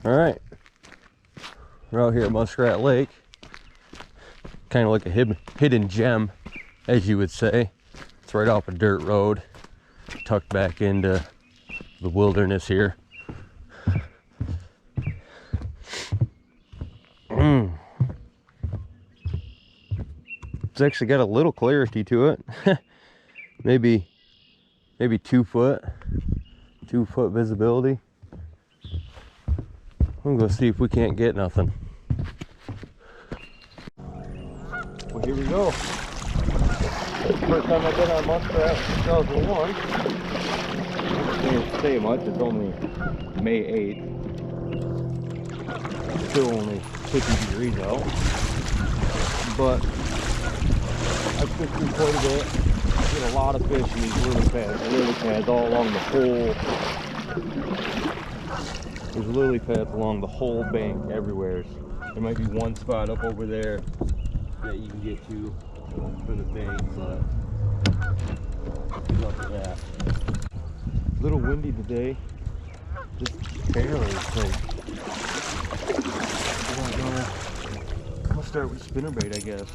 All right, we're out here at Muskrat Lake, kind of like a hidden gem, as you would say. It's right off a dirt road, tucked back into the wilderness here. It's actually got a little clarity to it. maybe 2 foot visibility. I'm gonna see if we can't get nothing. Well, here we go. First time I've been on Muskrat since 2001. I can't say much, it's only May 8th. Still only 50 degrees out. But I've fished through quite a bit. Get a lot of fish in these lily pads all along the whole. There's lily pads along the whole bank everywhere. There might be one spot up over there that you can get to for the bank, but good luck with that. A little windy today, just barely. So I don't know. I'm gonna start with spinnerbait, I guess.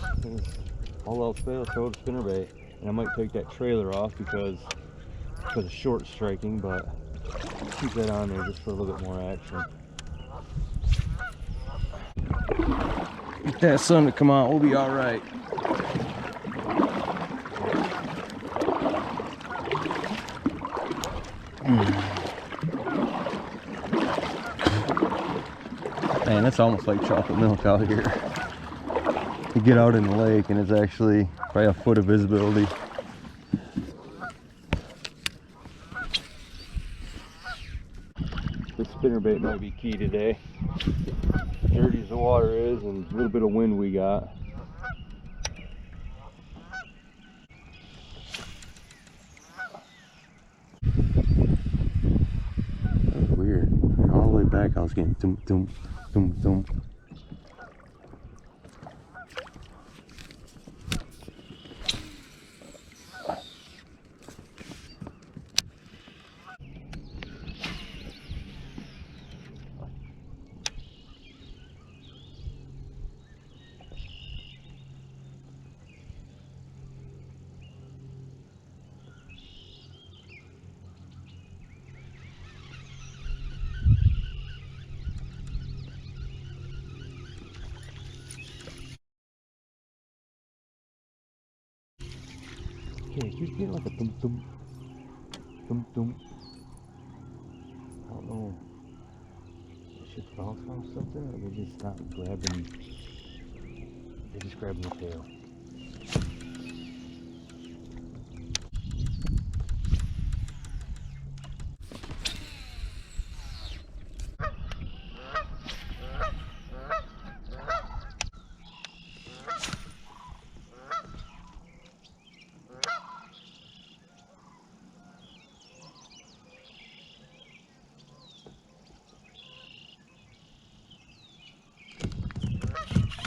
All else fails, throw the spinnerbait, and I might take that trailer off because of short striking, but keep that on there just for a little bit more action. Get that sun to come out, we'll be all right. Man, it's almost like chocolate milk out here. You get out in the lake and it's actually probably a foot of visibility. The spinnerbait might be key today. Dirty as the water is and a little bit of wind we got. That was weird. All the way back I was getting dum dum dum dum. Okay, it keeps getting like a thump thump thump thump. I don't know. It should bounce off something, or they're just not grabbing. They're just grabbing the tail.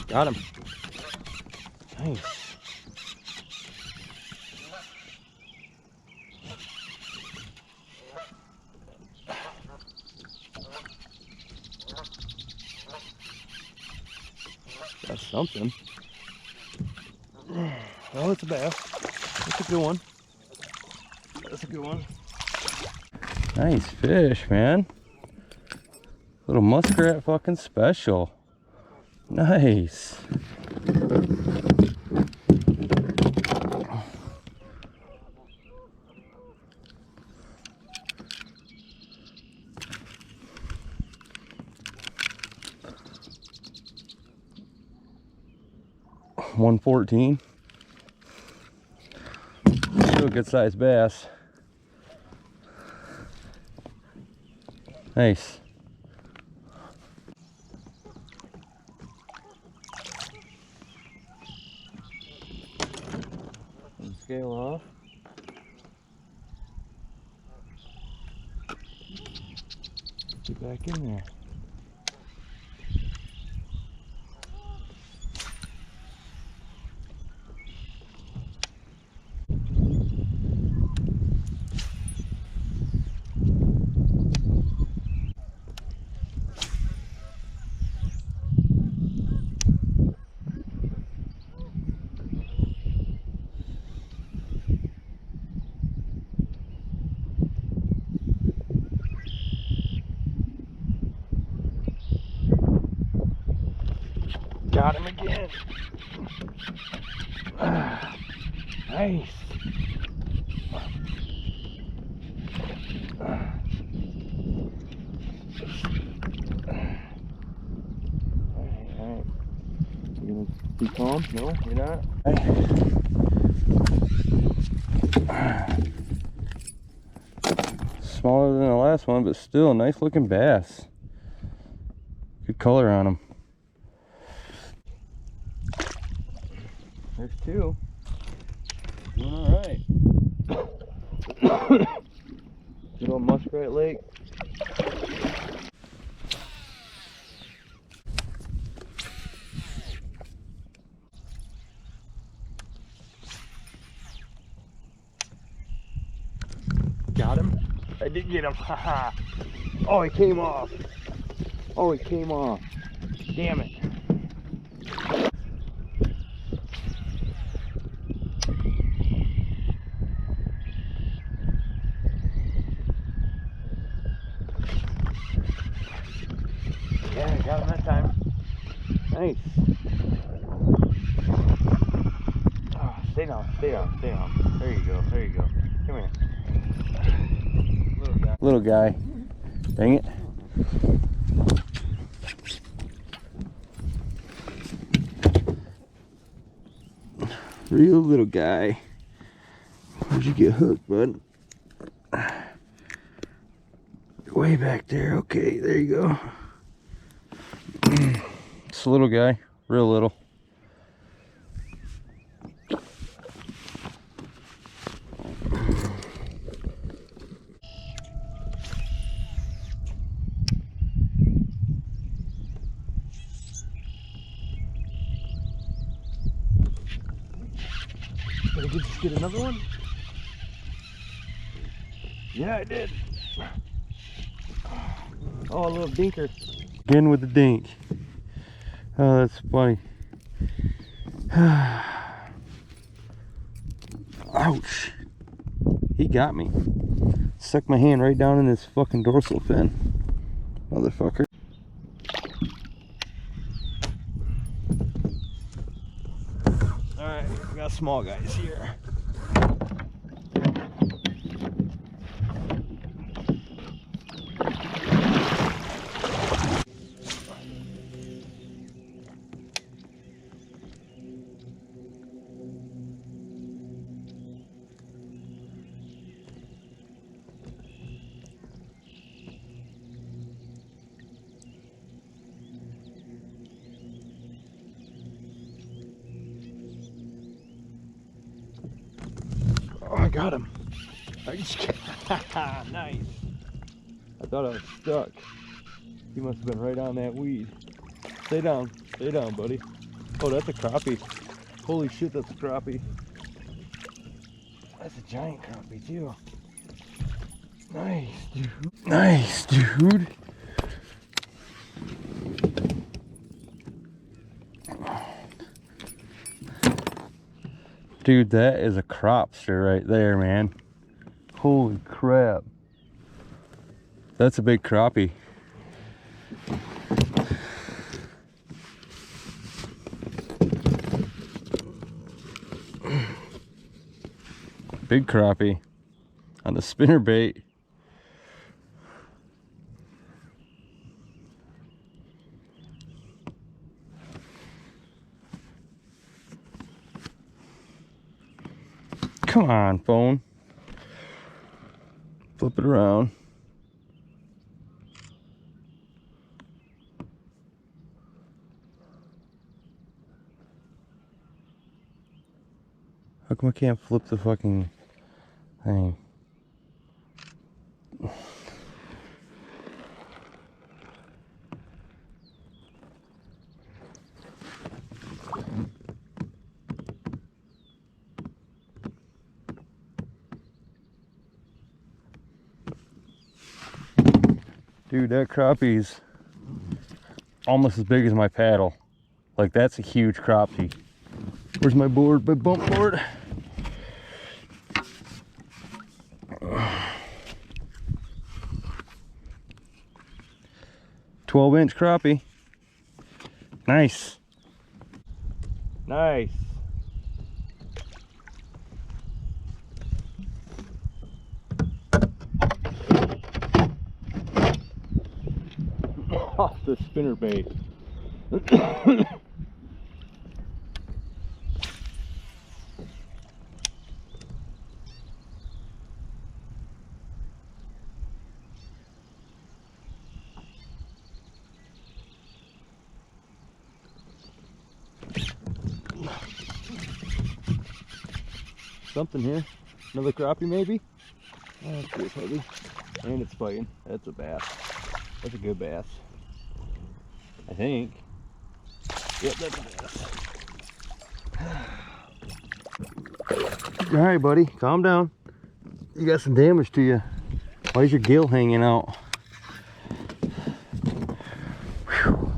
Got him. Nice. That's something. Oh, it's a bass. That's a good one. That's a good one. Nice fish, man. Little muskrat fucking special. Nice. $114. Still a good sized bass. Nice. Scale off. Get back in there. Got him again. Nice. Alright. You gonna be calm? No, you're not? Smaller than the last one, but still a nice looking bass. Good color on them. There's two. Alright. Good old Muskrat Lake. Got him? I did get him. Haha. Oh, he came off. Oh, he came off. Damn it. Yeah, I got him that time. Nice. Oh, stay down, stay down, stay down. There you go, there you go. Come here. Little guy. Dang it. Real little guy. Where'd you get hooked, bud? Way back there. Okay, there you go. It's a little guy. Real little. Did I just get another one? Yeah, I did. Oh, a little dinker. Again with the dink. Oh, that's funny. Ouch. He got me. Stuck my hand right down in his fucking dorsal fin. Motherfucker. Alright, we got small guys here. Oh, I got him. I just nice. I thought I was stuck. He must have been right on that weed. Stay down, buddy. Oh, that's a crappie. Holy shit, that's a crappie. That's a giant crappie too. Nice, dude. Nice, dude. Dude, that is a cropster right there, man. Holy crap. That's a big crappie. Big crappie on the spinner bait. Come on, phone. Flip it around. How come I can't flip the fucking thing? Dude, that crappie's almost as big as my paddle. Like, that's a huge crappie. Where's my board? My bump board? 12-inch crappie. Nice. Nice. Off the spinner bait. Something here. Another crappie maybe? Oh, that's good, heavy. And it's fighting. That's a bass. That's a good bass. I think. Yep, that's a bass. Alright, buddy. Calm down. You got some damage to you. Why is your gill hanging out? Whew.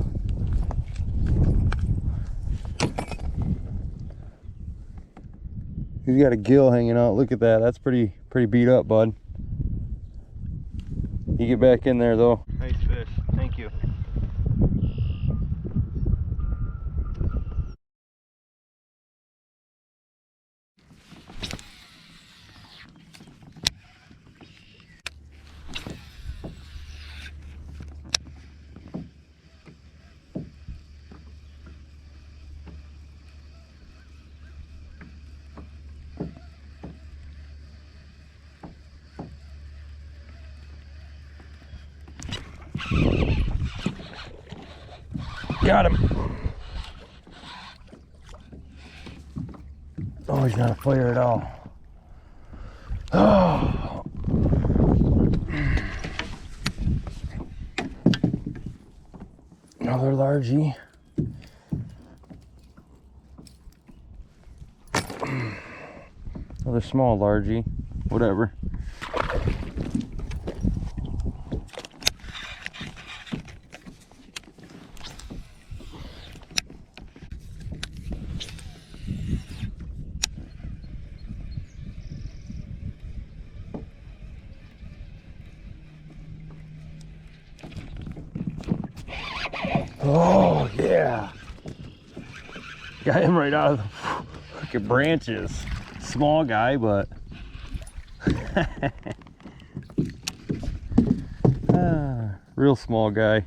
He's got a gill hanging out. Look at that. That's pretty beat up, bud. You get back in there though. Nice fish. Thank you. Got him. Oh, he's not a fire at all. Oh. Another largie. Another small largie. Whatever. Oh yeah, got him right out of the freaking branches. Small guy, but real small guy.